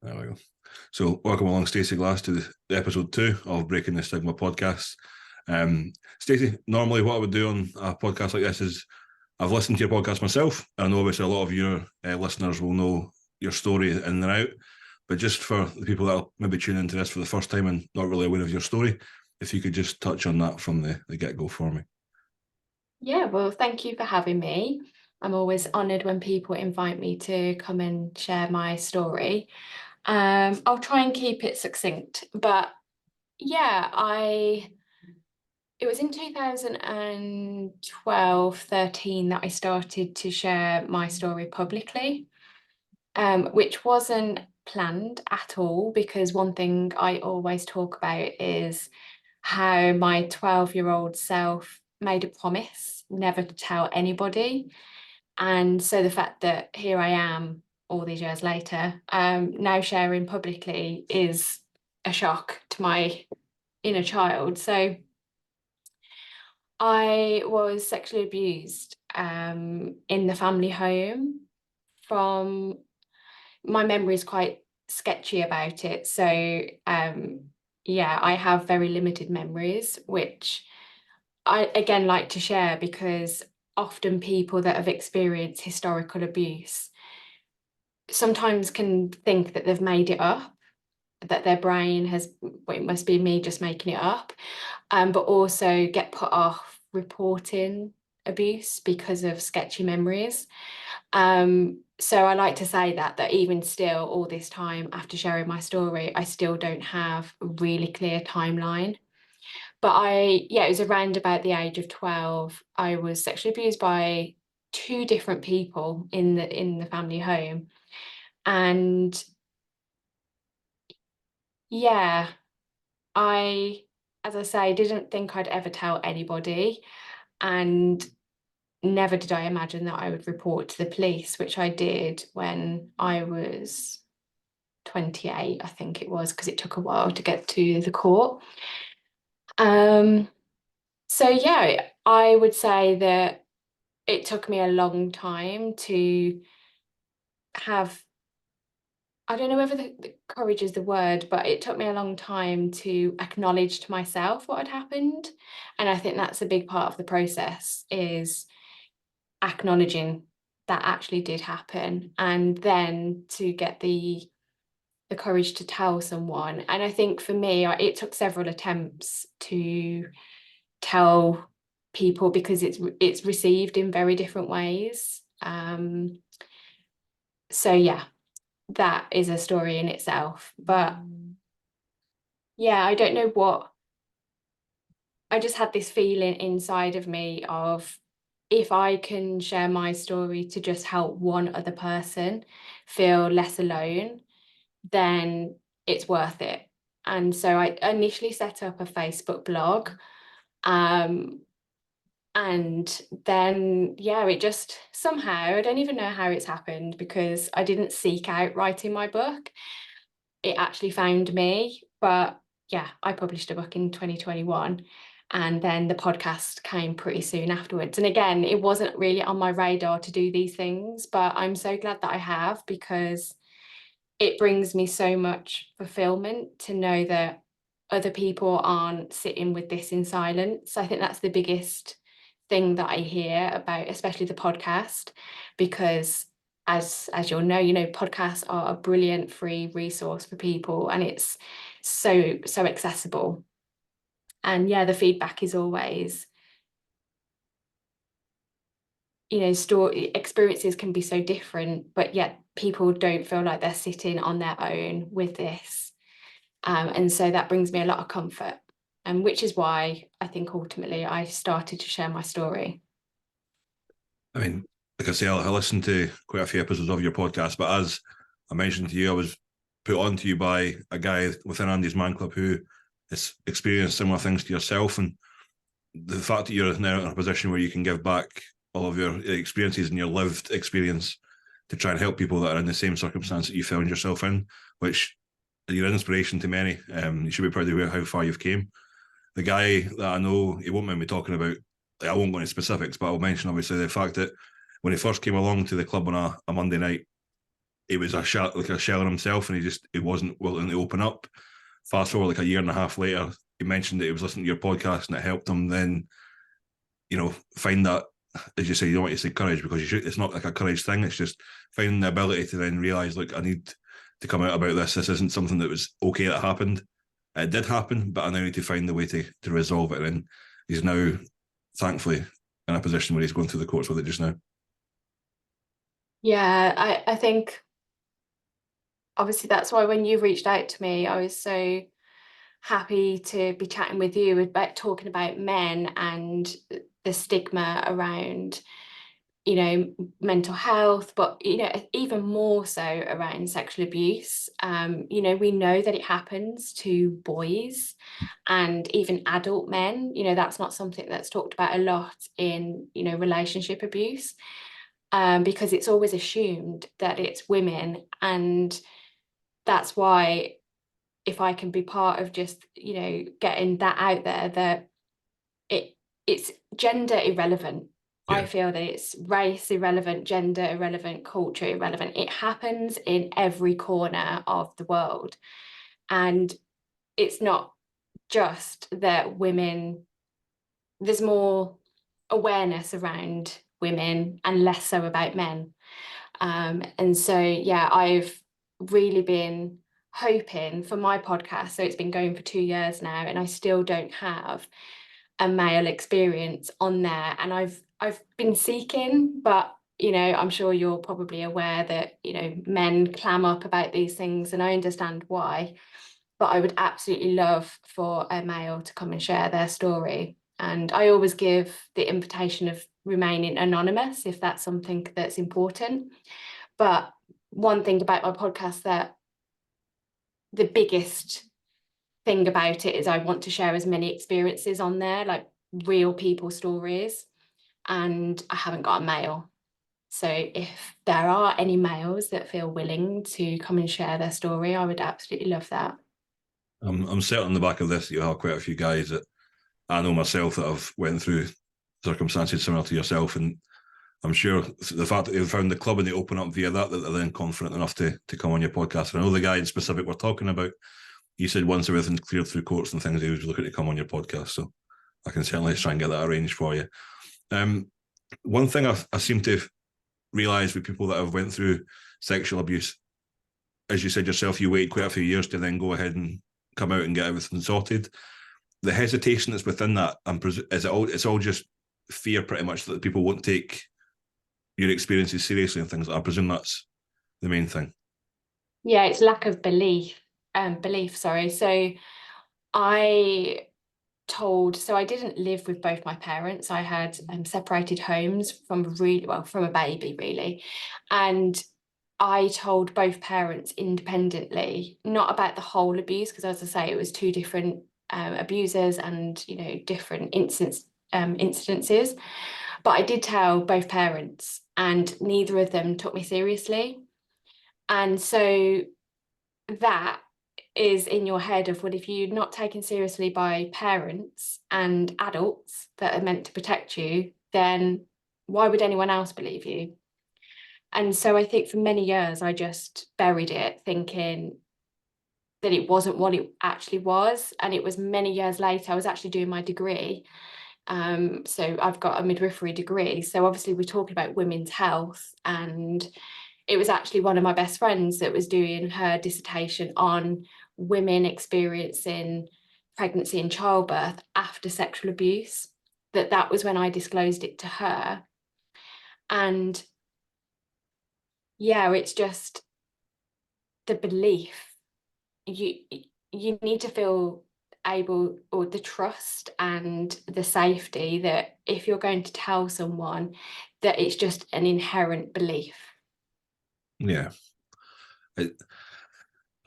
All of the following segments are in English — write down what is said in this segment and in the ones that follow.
There we go. So, welcome along, Stacie Glass, to the episode 2 of Breaking the Stigma podcast. Stacie, normally what I would do on a podcast like this is I've listened to your podcast myself. I know obviously a lot of your listeners will know your story in and out, but just for the people that will maybe tune into this for the first time and not really aware of your story, if you could just touch on that from the get-go for me. Yeah, well, thank you for having me. I'm always honoured when people invite me to come and share my story. I'll try and keep it succinct, but yeah, it was in 2012, 13 that I started to share my story publicly, which wasn't planned at all, because one thing I always talk about is how my 12-year-old self made a promise never to tell anybody. And so the fact that here I am all these years later, now sharing publicly is a shock to my inner child. So I was sexually abused in the family home. From my memory is quite sketchy about it. So yeah, I have very limited memories, which I again like to share, because often people that have experienced historical abuse sometimes can think that they've made it up, that their brain has, well, it must be me just making it up, but also get put off reporting abuse because of sketchy memories. So I like to say that even still, all this time after sharing my story, I still don't have a really clear timeline. But it was around about the age of 12, I was sexually abused by two different people in the family home. And yeah, as I say, didn't think I'd ever tell anybody, and never did I imagine that I would report to the police, which I did when I was 28, I think it was, because it took a while to get to the court. So yeah, I would say that it took me a long time to have, I don't know whether the courage is the word, but it took me a long time to acknowledge to myself what had happened. And I think that's a big part of the process, is acknowledging that actually did happen, and then to get the courage to tell someone. And I think for me, it took several attempts to tell people, because it's received in very different ways. So yeah, that is a story in itself. But yeah, I don't know what, I just had this feeling inside of me of, if I can share my story to just help one other person feel less alone, then it's worth it. And so I initially set up a Facebook blog. And then, yeah, it just somehow, I don't even know how it's happened, because I didn't seek out writing my book. It actually found me. But yeah, I published a book in 2021, and then the podcast came pretty soon afterwards. And again, it wasn't really on my radar to do these things, but I'm so glad that I have, because it brings me so much fulfillment to know that other people aren't sitting with this in silence. I think that's the biggest thing that I hear about, especially the podcast, because as you'll know, podcasts are a brilliant free resource for people, and it's so accessible. And yeah, the feedback is always, story experiences can be so different, but yet people don't feel like they're sitting on their own with this. And so that brings me a lot of comfort, and which is why I think ultimately I started to share my story. I mean, like I say, I listened to quite a few episodes of your podcast, but as I mentioned to you, I was put on to you by a guy within Andy's Man Club who has experienced similar things to yourself. And the fact that you're now in a position where you can give back all of your experiences and your lived experience to try and help people that are in the same circumstance that you found yourself in, which you're an inspiration to many. You should be proud of how far you've came. The guy that I know, he won't mind me talking about, I won't go into specifics, but I'll mention obviously the fact that when he first came along to the club on a Monday night, he was a shell in himself, and he wasn't willing to open up. Fast forward like a year and a half later, he mentioned that he was listening to your podcast and it helped him then, find that, as you say, you don't want to say courage, because it's not like a courage thing. It's just finding the ability to then realise, look, I need to come out about this. This isn't something that was okay that happened. It did happen, but I now need to find the way to resolve it. And he's now, thankfully, in a position where he's going through the courts with it just now. Yeah, I think obviously that's why when you reached out to me, I was so happy to be chatting with you about talking about men and the stigma around, mental health, but, even more so around sexual abuse. We know that it happens to boys and even adult men. That's not something that's talked about a lot in, relationship abuse, because it's always assumed that it's women. And that's why, if I can be part of just, getting that out there, that it's gender irrelevant. Yeah. I feel that it's race irrelevant, gender irrelevant, culture irrelevant. It happens in every corner of the world. And it's not just that there's more awareness around women and less so about men. And so, yeah, I've really been hoping for my podcast. So it's been going for 2 years now, and I still don't have a male experience on there. And I've been seeking, but I'm sure you're probably aware that men clam up about these things, and I understand why. But I would absolutely love for a male to come and share their story. And I always give the invitation of remaining anonymous if that's something that's important. But one thing about my podcast, that the biggest thing about it is I want to share as many experiences on there, like real people stories, and I haven't got a male. So if there are any males that feel willing to come and share their story, I would absolutely love that. I'm certain on the back of this, you'll have quite a few guys that I know myself that have went through circumstances similar to yourself, and I'm sure the fact that they've found the club and they open up via that they're then confident enough to come on your podcast. And I know the guy in specific we're talking about, you said once everything's cleared through courts and things, he was looking to come on your podcast. So I can certainly try and get that arranged for you. One thing I seem to realise with people that have went through sexual abuse, as you said yourself, you wait quite a few years to then go ahead and come out and get everything sorted. The hesitation that's within that, it's all just fear pretty much that people won't take your experiences seriously and things. I presume that's the main thing. Yeah, it's lack of belief. Sorry. So I didn't live with both my parents. I had separated homes from a baby, really. And I told both parents independently, not about the whole abuse, because as I say, it was two different abusers and different incidences. But I did tell both parents, and neither of them took me seriously. And so that is in your head of, well, if you're not taken seriously by parents and adults that are meant to protect you, then why would anyone else believe you? And so I think for many years I just buried it, thinking that it wasn't what it actually was. And it was many years later, I was actually doing my degree. So I've got a midwifery degree. So obviously we're talking about women's health, and it was actually one of my best friends that was doing her dissertation on women experiencing pregnancy and childbirth after sexual abuse. That was when I disclosed it to her. And yeah, it's just the belief. You need to feel able, or the trust and the safety, that if you're going to tell someone, that it's just an inherent belief. Yeah.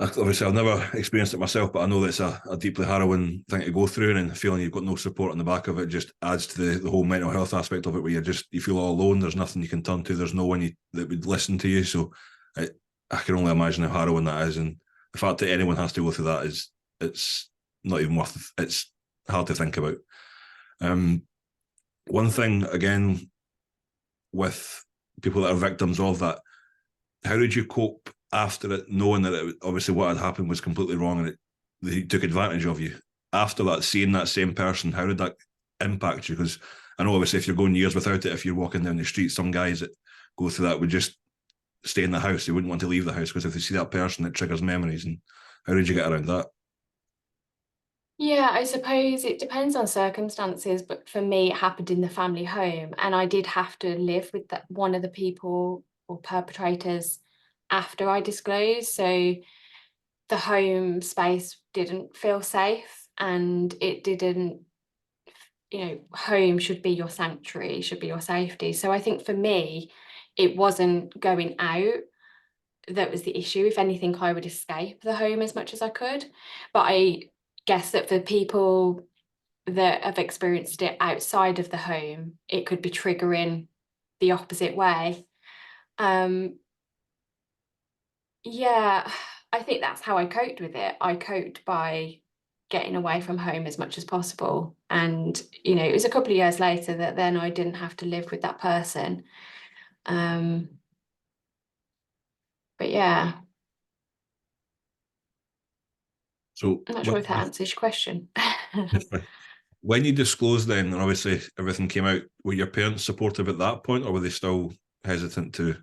Obviously, I've never experienced it myself, but I know that it's a deeply harrowing thing to go through, and feeling you've got no support on the back of it just adds to the whole mental health aspect of it, where you feel all alone. There's nothing you can turn to. There's no one that would listen to you. So I can only imagine how harrowing that is, and the fact that anyone has to go through that it's not even worth. It's hard to think about. One thing again with people that are victims of that, how did you cope after it, knowing that obviously what had happened was completely wrong and they took advantage of you, after that, seeing that same person, how did that impact you? Because I know obviously if you're going years without it, if you're walking down the street, some guys that go through that would just stay in the house. They wouldn't want to leave the house because if they see that person, it triggers memories. And how did you get around that? Yeah, I suppose it depends on circumstances, but for me, it happened in the family home, and I did have to live with one of the people or perpetrators after I disclosed. So the home space didn't feel safe, and it didn't, home should be your sanctuary, should be your safety. So I think for me, it wasn't going out that was the issue. If anything, I would escape the home as much as I could. But I guess that for people that have experienced it outside of the home, it could be triggering the opposite way. Yeah, I think that's how I coped with it. I coped by getting away from home as much as possible. And, it was a couple of years later that then I didn't have to live with that person. Um, but yeah, So I'm not sure if that answers your question. when you disclosed then, and obviously everything came out, were your parents supportive at that point, or were they still hesitant to?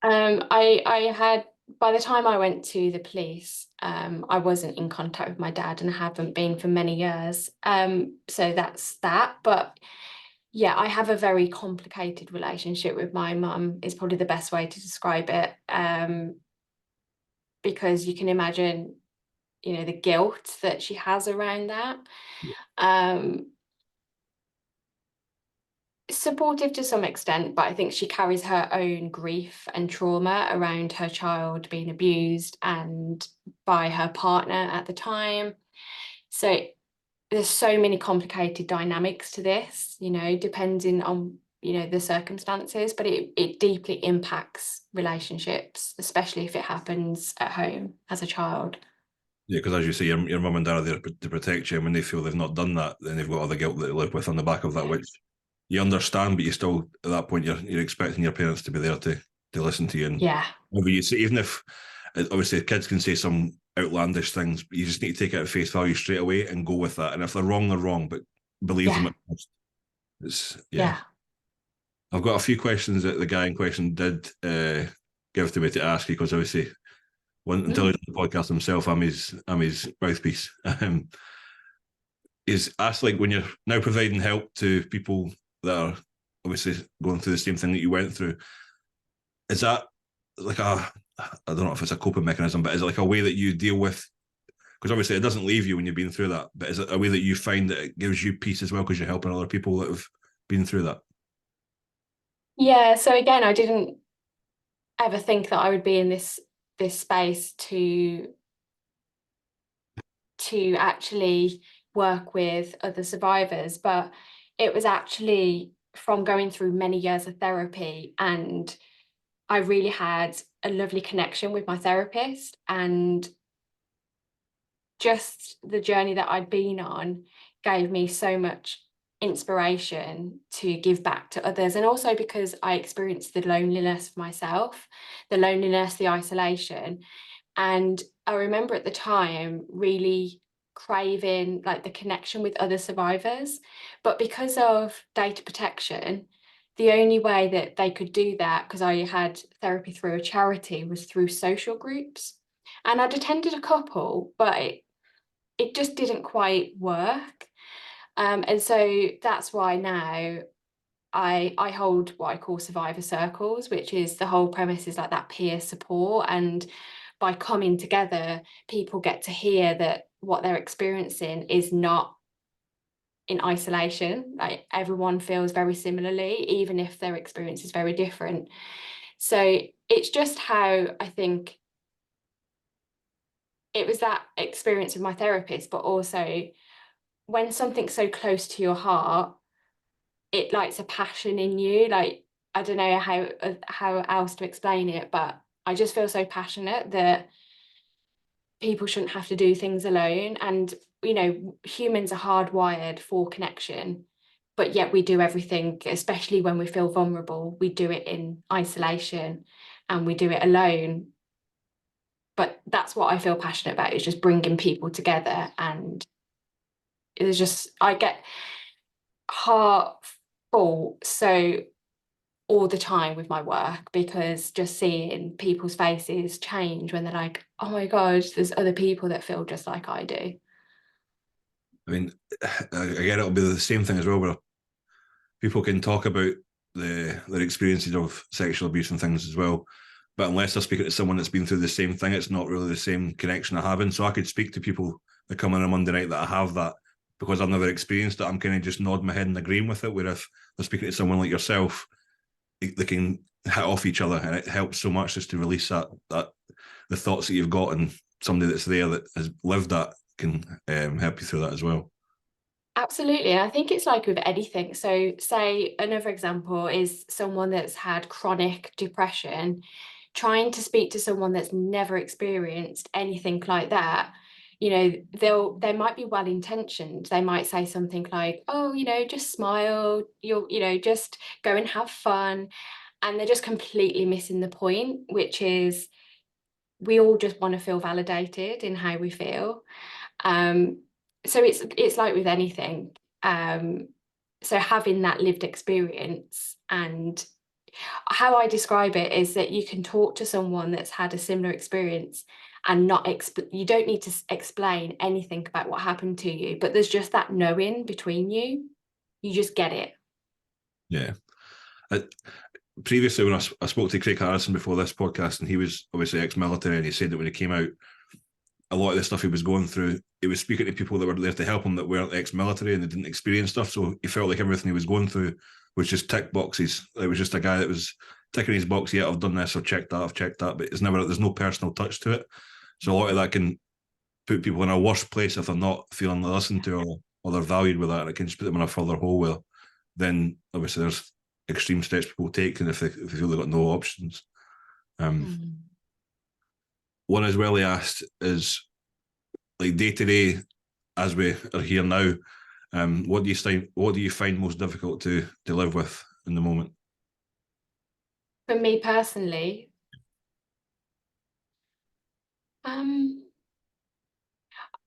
I had, by the time I went to the police, I wasn't in contact with my dad and I haven't been for many years. So that's that. But yeah, I have a very complicated relationship with my mum, is probably the best way to describe it. Because you can imagine, the guilt that she has around that. Um, Supportive to some extent, but I think she carries her own grief and trauma around her child being abused and by her partner at the time. So there's so many complicated dynamics to this, depending on, the circumstances, but it deeply impacts relationships, especially if it happens at home as a child. Yeah, because as you say, your mum and dad are there to protect you, and when they feel they've not done that, then they've got all the guilt that they live with on the back of that, which you understand, but you still at that point you're expecting your parents to be there to listen to you. And Yeah, whatever you say, even if obviously kids can say some outlandish things, but you just need to take it at face value straight away and go with that. And if they're wrong, they're wrong, but believe them yeah, at first. It's yeah. yeah. I've got a few questions that the guy in question did give to me to ask you because obviously until Mm. he's on the podcast himself, I'm his mouthpiece. Is asked like when you're now providing help to people that are obviously going through the same thing that you went through, is that like I don't know if it's a coping mechanism, but is it like a way that you deal with? Because obviously it doesn't leave you when you've been through that, but is it a way that you find that it gives you peace as well because you're helping other people that have been through that? Yeah, so again, I didn't ever think that I would be in this space to actually work with other survivors, but it was actually from going through many years of therapy, and I really had a lovely connection with my therapist, and just the journey that I'd been on gave me so much inspiration to give back to others. And also because I experienced the loneliness myself, the loneliness, the isolation. And I remember at the time really craving like the connection with other survivors. But because of data protection, the only way that they could do that, because I had therapy through a charity, was through social groups. And I'd attended a couple, but it just didn't quite work. And so that's why now I hold what I call survivor circles, which is the whole premise is like that peer support. And by coming together, people get to hear that what they're experiencing is not in isolation. Like everyone feels very similarly, even if their experience is very different. So it's just how I think it was that experience with my therapist, but also when something's so close to your heart, it lights a passion in you. Like I don't know how else to explain it, but I just feel so passionate that people shouldn't have to do things alone. And humans are hardwired for connection, but yet we do everything, especially when we feel vulnerable, we do it in isolation. and we do it alone. But that's what I feel passionate about, is just bringing people together. And it's just, I get heart full so all the time with my work, because just seeing people's faces change when they're like, oh my God, there's other people that feel just like I do. I mean, again, it'll be the same thing as well, where people can talk about their experiences of sexual abuse and things as well. But unless they're speaking to someone that's been through the same thing, it's not really the same connection I have. And so I could speak to people that come in on a Monday night that I have that, because I've never experienced it. I'm kind of just nodding my head and agreeing with it. Where if they're speaking to someone like yourself, they can hit off each other, and it helps so much just to release that the thoughts that you've got, and somebody that's there that has lived that can help you through that as well. Absolutely. I think it's like with anything. So, say another example is someone that's had chronic depression, trying to speak to someone that's never experienced anything like that. They might be well intentioned. They might say something like, oh, just smile, just go and have fun. And they're just completely missing the point, which is we all just want to feel validated in how we feel. So it's like with anything. So having that lived experience, and how I describe it is that you can talk to someone that's had a similar experience and you don't need to explain anything about what happened to you, but there's just that knowing between you. You just get it. Yeah. Previously, when I spoke to Craig Harrison before this podcast, and he was obviously ex-military, and he said that when he came out, a lot of the stuff he was going through, he was speaking to people that were there to help him that weren't ex-military and they didn't experience stuff. So he felt like everything he was going through was just tick boxes. It was just a guy that was ticking his box. Yeah, I've done this, I've checked that, but there's no personal touch to it. So a lot of that can put people in a worse place if they're not feeling listened to, or they're valued with that. And it can just put them in a further hole where then obviously there's extreme steps people take, and if they feel they've got no options. One as well he asked is, like, day to day, as we are here now, what do you find most difficult to live with in the moment? For me personally,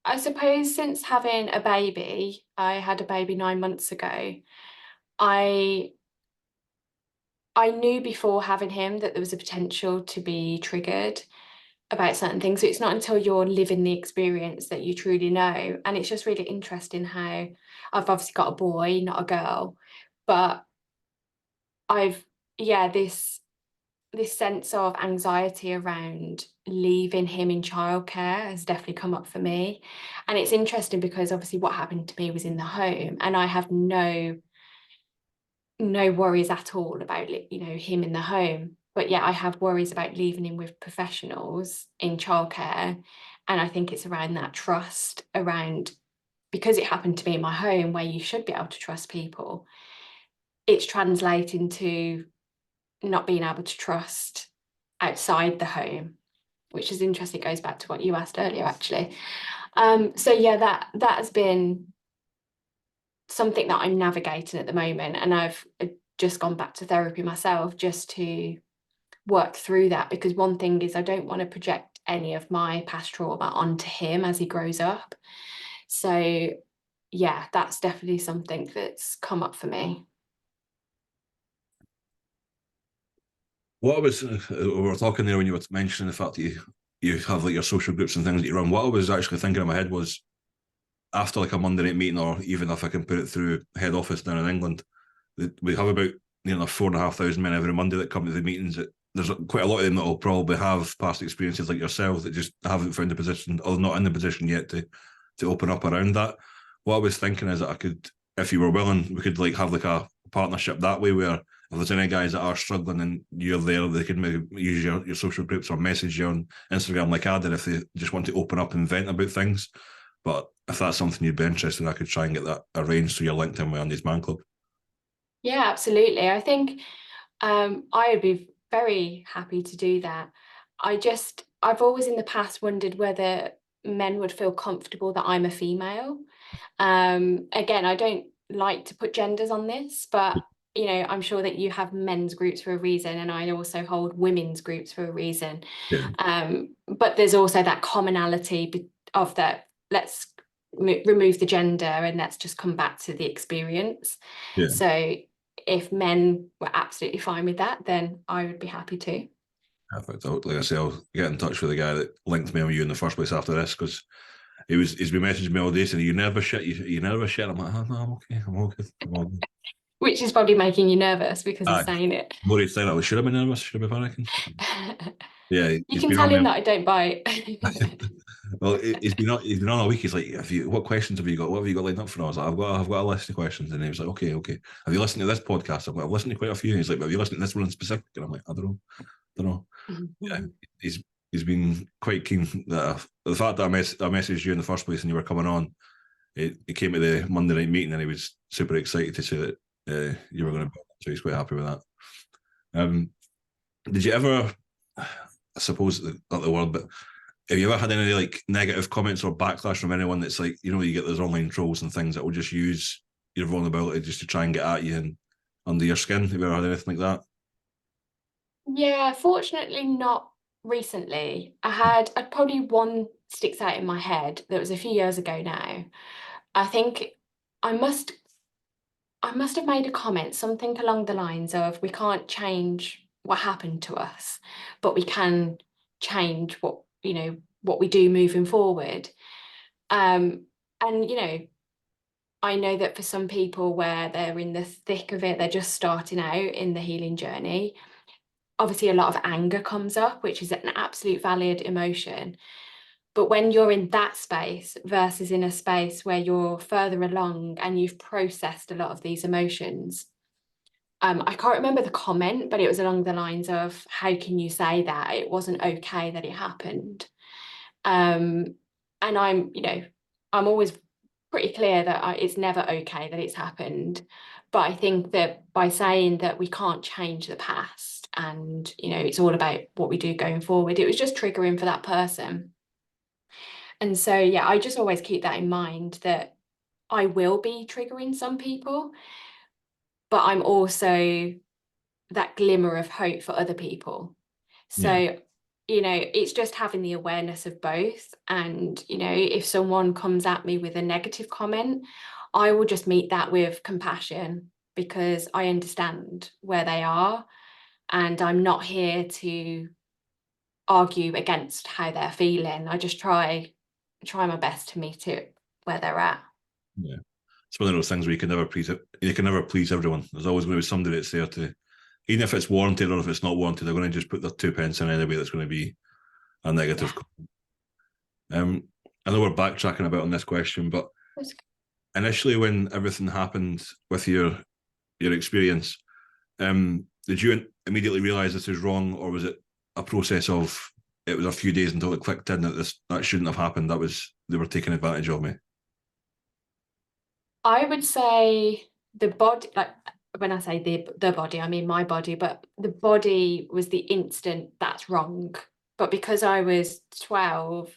I suppose since having a baby, I had a baby 9 months ago. I knew before having him that there was a potential to be triggered about certain things. So it's not until you're living the experience that you truly know. And it's just really interesting how I've obviously got a boy, not a girl, but this sense of anxiety around leaving him in childcare has definitely come up for me. And it's interesting because obviously what happened to me was in the home, and I have no worries at all about him in the home. But yeah, I have worries about leaving him with professionals in childcare. And I think it's around that trust, around, because it happened to me in my home where you should be able to trust people, it's translating to not being able to trust outside the home, which is interesting. It goes back to what you asked earlier, actually. So yeah, that has been something that I'm navigating at the moment, and I've just gone back to therapy myself just to work through that, because one thing is I don't want to project any of my past trauma onto him as he grows up. So yeah, that's definitely something that's come up for me. What I was we were talking there when you were mentioning the fact that you have like your social groups and things that you run. What I was actually thinking in my head was, after like a Monday night meeting, or even if I can put it through head office down in England, we have about 4,500 men every Monday that come to the meetings. There's quite a lot of them that will probably have past experiences like yourself that just haven't found the position, or not in the position yet to open up around that. What I was thinking is that I could, if you were willing, we could like have like a partnership that way, where if there's any guys that are struggling and you're there, they can maybe use your social groups or message you on Instagram like I did if they just want to open up and vent about things. But if that's something you'd be interested in, I could try and get that arranged so you're linked in with Andy's Man Club. Yeah, absolutely. I think I would be very happy to do that. I've always in the past wondered whether men would feel comfortable that I'm a female. Again, I don't like to put genders on this, but you know, I'm sure that you have men's groups for a reason, and I also hold women's groups for a reason. Yeah. But there's also that commonality of that, let's remove the gender and let's just come back to the experience. Yeah. So if men were absolutely fine with that, then I would be happy to. Perfect. Like I say, I'll get in touch with the guy that linked me with you in the first place after this, because he's been messaging me all day saying, "You never shit, you never shit." I'm like, "Oh, no, I'm okay, I'm all good, I'm all good." Which is probably making you nervous because he's Aye, saying it. more he's saying, "Should I be nervous? Should I be panicking?" Yeah, You he's can been tell on him me. that I don't bite. Well, he's been on all week. He's like, what questions have you got? What have you got lined up for us? I was like, I've got a list of questions, and he was like, okay, okay. Have you listened to this podcast? I'm like, I've listened to quite a few. He's like, have you listened to this one in specific? And I'm like, I don't know. Yeah, he's been quite keen that the fact that I messaged you in the first place and you were coming on. It came to the Monday night meeting and he was super excited to say that you were going to be on, so he's quite happy with that. Did you ever, I suppose not the word, but have you ever had any like negative comments or backlash from anyone that's like, you know, you get those online trolls and things that will just use your vulnerability just to try and get at you and under your skin? Have you ever had anything like that? Yeah, fortunately not recently. I'd probably one sticks out in my head that was a few years ago now. I think I must I must have made a comment, something along the lines of, we can't change what happened to us, but we can change what, you know, what we do moving forward. And you know, I know that for some people where they're in the thick of it, they're just starting out in the healing journey, obviously a lot of anger comes up, which is an absolute valid emotion. But when you're in that space versus in a space where you're further along and you've processed a lot of these emotions, I can't remember the comment, but it was along the lines of, how can you say that? It wasn't okay that it happened. Um, and you know, I'm always pretty clear that it's never okay that it's happened. But I think that by saying that we can't change the past and, you know, it's all about what we do going forward, it was just triggering for that person. And so, yeah, I just always keep that in mind, that I will be triggering some people, but I'm also that glimmer of hope for other people. Yeah, So, you know, it's just having the awareness of both. And, you know, if someone comes at me with a negative comment, I will just meet that with compassion, because I understand where they are and I'm not here to argue against how they're feeling. I just try my best to meet it where they're at. yeah. It's one of those things where you can never please everyone. There's always going to be somebody that's there to, even if it's warranted or if it's not warranted, they're going to just put their 2 pence in anyway. That's going to be a Yeah. negative. I know we're backtracking a bit on this question, but initially when everything happened with your experience, did you immediately realize this is wrong, or was it a process of, it was a few days until it clicked in that that shouldn't have happened? That was, they were taking advantage of me. I would say the body, like when I say the body, I mean my body, but the body was the instant that's wrong. But because I was 12,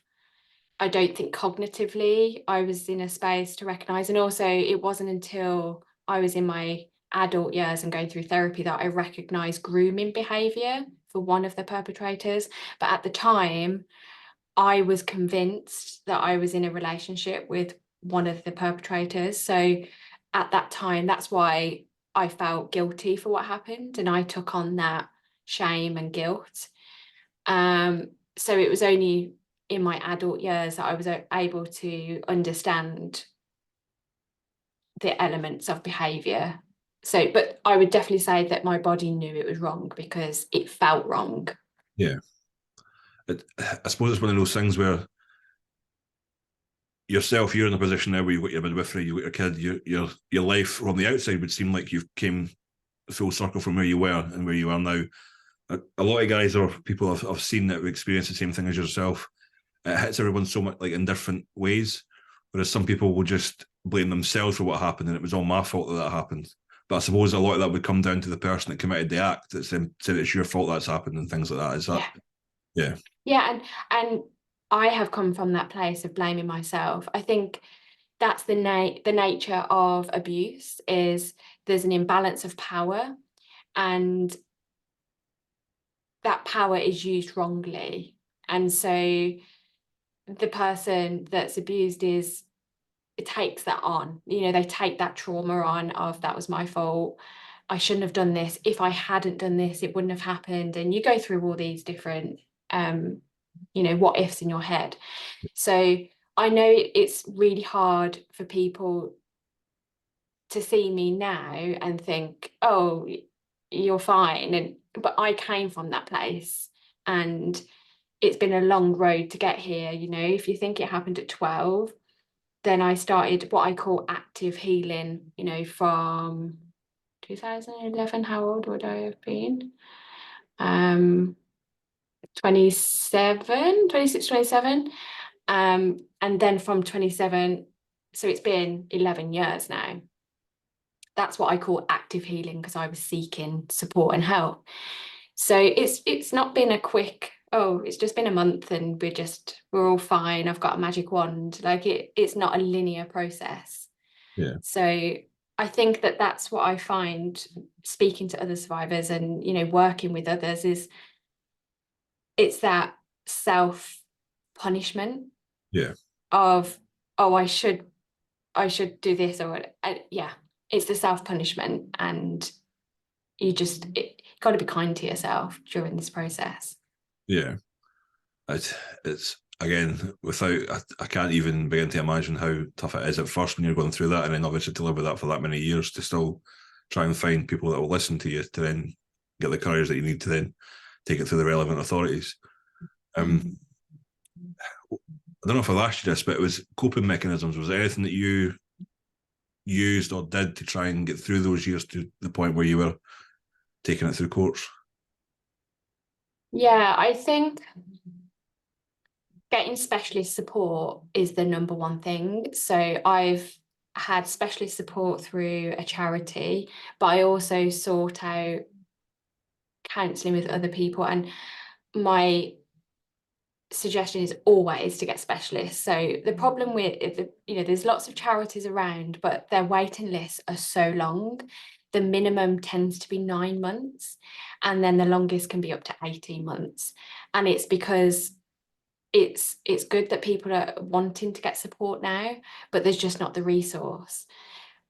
I don't think cognitively I was in a space to recognize. And also, it wasn't until I was in my adult years and going through therapy that I recognized grooming behavior for one of the perpetrators. But at the time, I was convinced that I was in a relationship with one of the perpetrators. So at that time, that's why I felt guilty for what happened, and I took on that shame and guilt. So it was only in my adult years that I was able to understand the elements of behavior. So, but I would definitely say that my body knew it was wrong because it felt wrong. Yeah, I suppose it's one of those things where yourself, you're in a position now where you've got your midwifery, you've got your kid, your life from the outside would seem like you've came full circle from where you were and where you are now. A lot of guys or people I've seen that have experienced the same thing as yourself, it hits everyone so much like in different ways. Whereas some people will just blame themselves for what happened and it was all my fault that happened. But I suppose a lot of that would come down to the person that committed the act that said it's your fault that's happened and things like that. Is that, Yeah. yeah. Yeah, and I have come from that place of blaming myself. I think that's the nature of abuse, is there's an imbalance of power, and that power is used wrongly. And so the person that's abused it takes that on, they take that trauma on of, that was my fault, I shouldn't have done this, if I hadn't done this it wouldn't have happened, and you go through all these different what ifs in your head. So I know it's really hard for people to see me now and think, oh, you're fine, but I came from that place, and it's been a long road to get here. If you think it happened at 12, then I started what I call active healing, from 2011. How old would I have been? 27, 26, 27. And then from 27, so it's been 11 years now. That's what I call active healing, because I was seeking support and help. So it's not been a quick, oh, it's just been a month and we're all fine, I've got a magic wand. Like it's not a linear process. Yeah. So I think that's what I find speaking to other survivors and working with others, is it's that self punishment. Yeah. Of, oh, I should do this, or yeah, it's the self punishment, and you got to be kind to yourself during this process. Yeah. It's again, without, I can't even begin to imagine how tough it is at first when you're going through that, and then obviously to live with that for that many years, to still try and find people that will listen to you, to then get the courage that you need to then take it through the relevant authorities. I don't know if I've asked you this, but it was coping mechanisms. Was there anything that you used or did to try and get through those years to the point where you were taking it through courts? Yeah, I think getting specialist support is the number one thing. So I've had specialist support through a charity, but I also sought out counselling with other people, and my suggestion is always to get specialists. So the problem with there's lots of charities around, but their waiting lists are so long. The minimum tends to be 9 months, and then the longest can be up to 18 months. And it's because it's good that people are wanting to get support now, but there's just not the resource.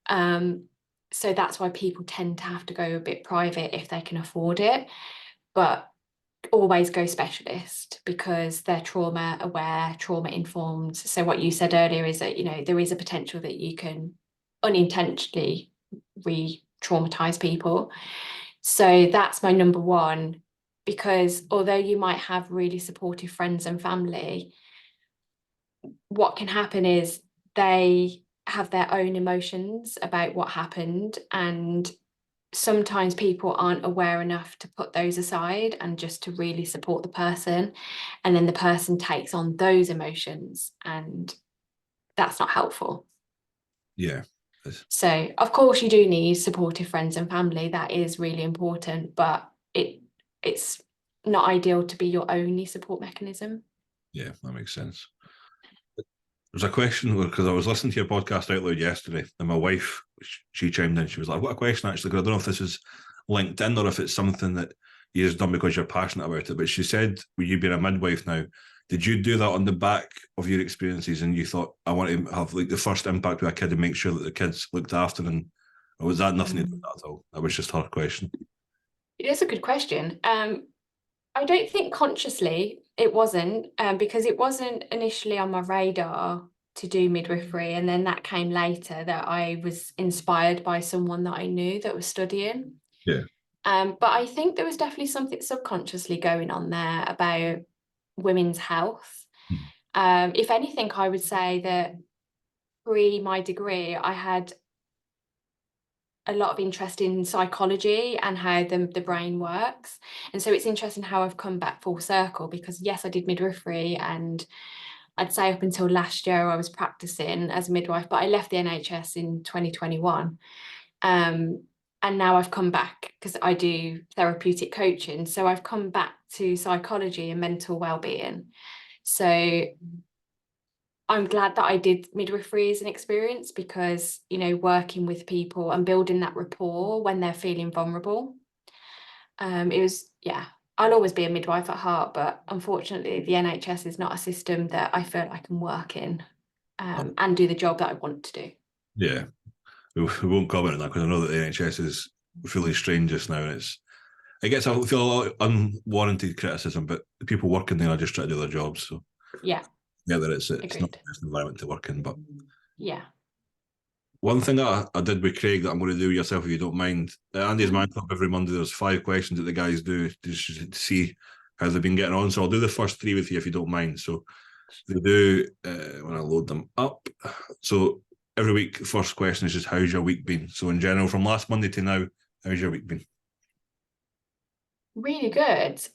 So that's why people tend to have to go a bit private if they can afford it. But always go specialist, because they're trauma aware, trauma informed. So what you said earlier is that there is a potential that you can unintentionally re-traumatize people. So that's my number one, because although you might have really supportive friends and family, what can happen is they have their own emotions about what happened, and sometimes people aren't aware enough to put those aside and just to really support the person, and then the person takes on those emotions, and that's not helpful. Yeah. So of course you do need supportive friends and family, that is really important, but it's not ideal to be your only support mechanism. Yeah, that makes sense. There's a question, because I was listening to your podcast out loud yesterday, and my wife, she chimed in. She was like, "I've got a question actually, because I don't know if this is linked in or if it's something that you've done because you're passionate about it." But she said, with you being a midwife now, did you do that on the back of your experiences, and you thought, I want to have like the first impact with a kid and make sure that the kids looked after, and or was that nothing to do with that at all? That was just her question. It is a good question. I don't think consciously it wasn't, because it wasn't initially on my radar to do midwifery, and then that came later, that I was inspired by someone that I knew that was studying. Yeah. But I think there was definitely something subconsciously going on there about women's health. If anything, I would say that pre my degree, I had a lot of interest in psychology and how the brain works. And so it's interesting how I've come back full circle, because yes, I did midwifery, and I'd say up until last year I was practicing as a midwife, but I left the NHS in 2021. And now I've come back because I do therapeutic coaching. So I've come back to psychology and mental well-being. So I'm glad that I did midwifery as an experience, because, you know, working with people and building that rapport when they're feeling vulnerable. It was, yeah, I'll always be a midwife at heart, but unfortunately the NHS is not a system that I feel I can work in, and do the job that I want to do. Yeah, we won't comment on that because I know that the NHS is fully strained just now, and it gets, I feel, a lot of unwarranted criticism, but the people working there are just trying to do their jobs. So Yeah, yeah, that it's not agreed. the best environment to work in. But Yeah. one thing that I did with Craig that I'm going to do yourself, if you don't mind, Andy's Mhm. Man Club every Monday. There's 5 questions that the guys do to see how they've been getting on. So I'll do the first 3 with you if you don't mind. So they do when I load them up. So every week, first question is just how's your week been? So in general, from last Monday to now, how's your week been? Really good.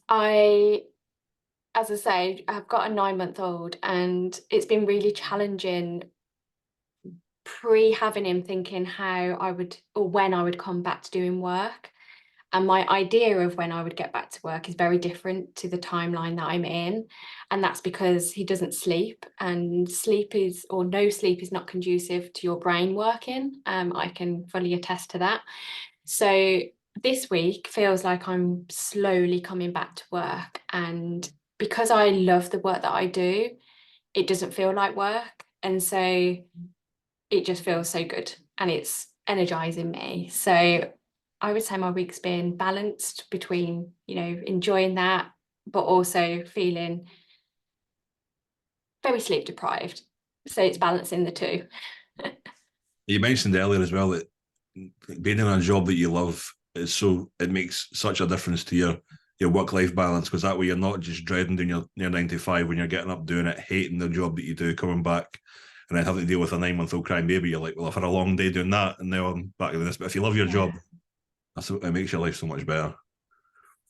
As I say, I've got a 9-month-old, and it's been really challenging having him, thinking how I would, or when I would come back to doing work. And my idea of when I would get back to work is very different to the timeline that I'm in. And that's because he doesn't sleep, and no sleep is not conducive to your brain working. I can fully attest to that. So this week feels like I'm slowly coming back to work. And because I love the work that I do, it doesn't feel like work. And so it just feels so good, and it's energizing me. So I would say my week's been balanced between, you know, enjoying that, but also feeling very sleep deprived. So it's balancing the two. You mentioned earlier as well that being in a job that you love it makes such a difference to your work life balance, because that way you're not just dreading doing your 9 to 5 when you're getting up doing it, hating the job that you do, coming back and then having to deal with a 9-month-old crying baby. You're like, well, I've had a long day doing that and now I'm back to this. But if you love your Yeah. job, it makes your life so much better.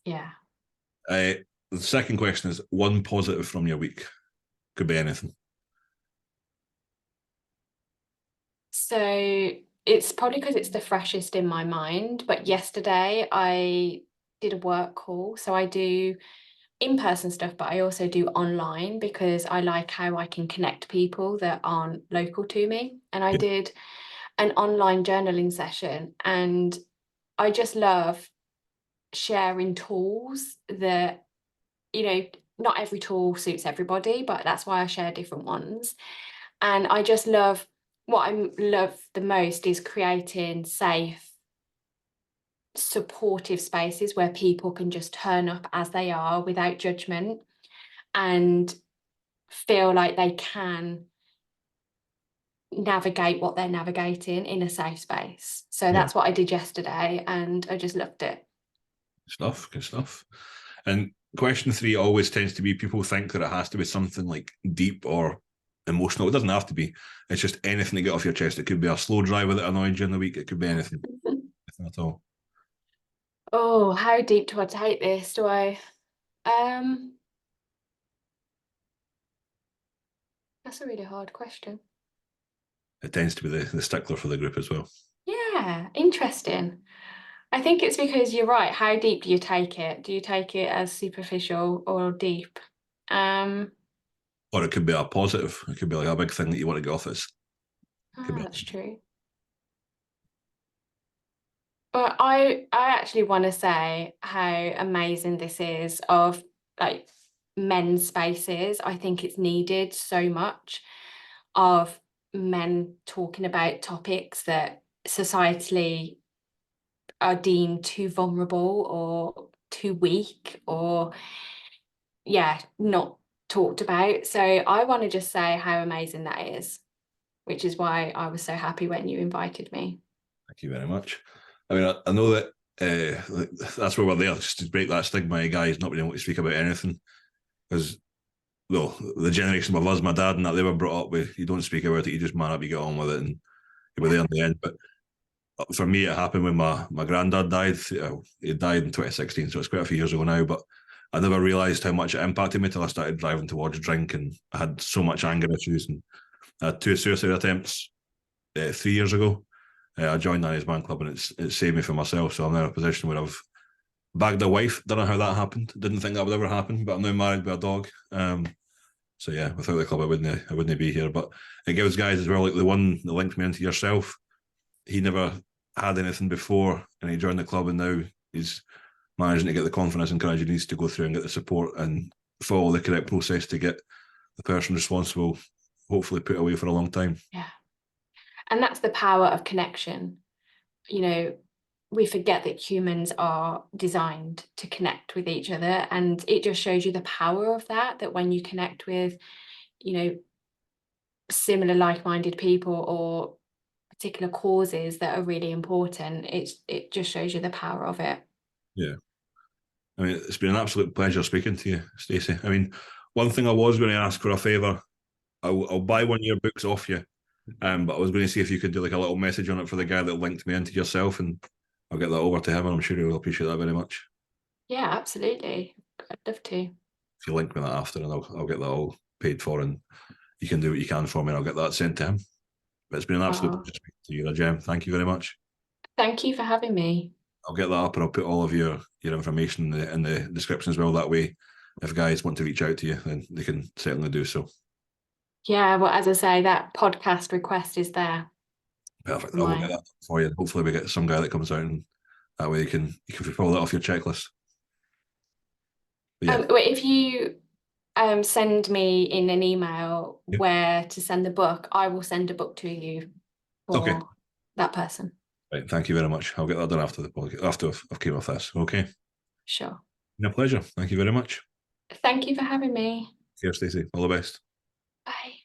Yeah. Uh, the second question is one positive from your week. Could be anything. So it's probably because it's the freshest in my mind. But yesterday I did a work call. So I do in-person stuff, but I also do online, because I like how I can connect people that aren't local to me. And I Yeah. did an online journaling session, and I just love sharing tools that, you know, not every tool suits everybody, but that's why I share different ones. And I just love, what I love the most is creating safe, supportive spaces where people can just turn up as they are without judgment, and feel like they can navigate what they're navigating in a safe space. So Yeah. that's what I did yesterday, and I just loved it. Good stuff. And question 3 always tends to be, people think that it has to be something like deep or emotional. It doesn't have to be. It's just anything to get off your chest. It could be a slow driver that annoyed you in the week. It could be anything. Anything at all. Oh, how deep do I take this? Do I? Um, that's a really hard question. It tends to be the stickler for the group as well. Yeah, interesting. I think it's because you're right. How deep do you take it? Do you take it as superficial or deep? Um, Or it could be a positive. It could be like a big thing that you want to get off. It could be. that's true. But I actually want to say how amazing this is, of like men's spaces. I think it's needed so much, of men talking about topics that societally are deemed too vulnerable or too weak, or yeah, not talked about. So I want to just say how amazing that is, which is why I was so happy when you invited me. Thank you very much. I mean, I know that that's where we're there, just to break that stigma of guys not being able to speak about anything. Because, well, the generation of us, my dad and that, they were brought up with, you don't speak about it, you just man up, you get on with it, and you were there in the end. But for me, it happened when my granddad died. He died in 2016, so it's quite a few years ago now. But I never realised how much it impacted me till I started driving towards drink, and I had so much anger issues. And I had 2 suicide attempts 3 years ago. I joined Annie's Man Club, and it saved me from myself. So I'm now in a position where I've bagged a wife. Don't know how that happened. Didn't think that would ever happen, but I'm now married with a dog. So yeah, without the club, I wouldn't be here. But it gives guys as well, like the one that linked me into yourself. He never had anything before, and he joined the club, and now he's managing to get the confidence and courage he needs to go through and get the support and follow the correct process to get the person responsible hopefully put away for a long time. Yeah. And that's the power of connection. You know, we forget that humans are designed to connect with each other, and it just shows you the power of that when you connect with, you know, similar like-minded people or particular causes that are really important, it just shows you the power of it. Yeah. I mean, it's been an absolute pleasure speaking to you, Stacie. I mean, one thing I was going to ask for a favour, I'll buy one of your books off you, but I was going to see if you could do like a little message on it for the guy that linked me into yourself, and I'll get that over to him, and I'm sure he will appreciate that very much. Yeah, absolutely. I'd love to. If you link me that after, and I'll get that all paid for, and you can do what you can for me, and I'll get that sent to him. But it's been an absolute pleasure speaking to you, Gem. Thank you very much. Thank you for having me. I'll get that up, and I'll put all of your information in the description as well. That way, if guys want to reach out to you, then they can certainly do so. Yeah, well, as I say, that podcast request is there. Perfect. I will get that for you. Hopefully, we get some guy that comes out, and that way you can pull that off your checklist. Yeah. If you send me in an email where to send the book, I will send a book to you for that person. Right. Thank you very much. I'll get that done after the podcast, after I've came off this. Okay. Sure. My pleasure. Thank you very much. Thank you for having me. Here, Stacie. All the best. Bye.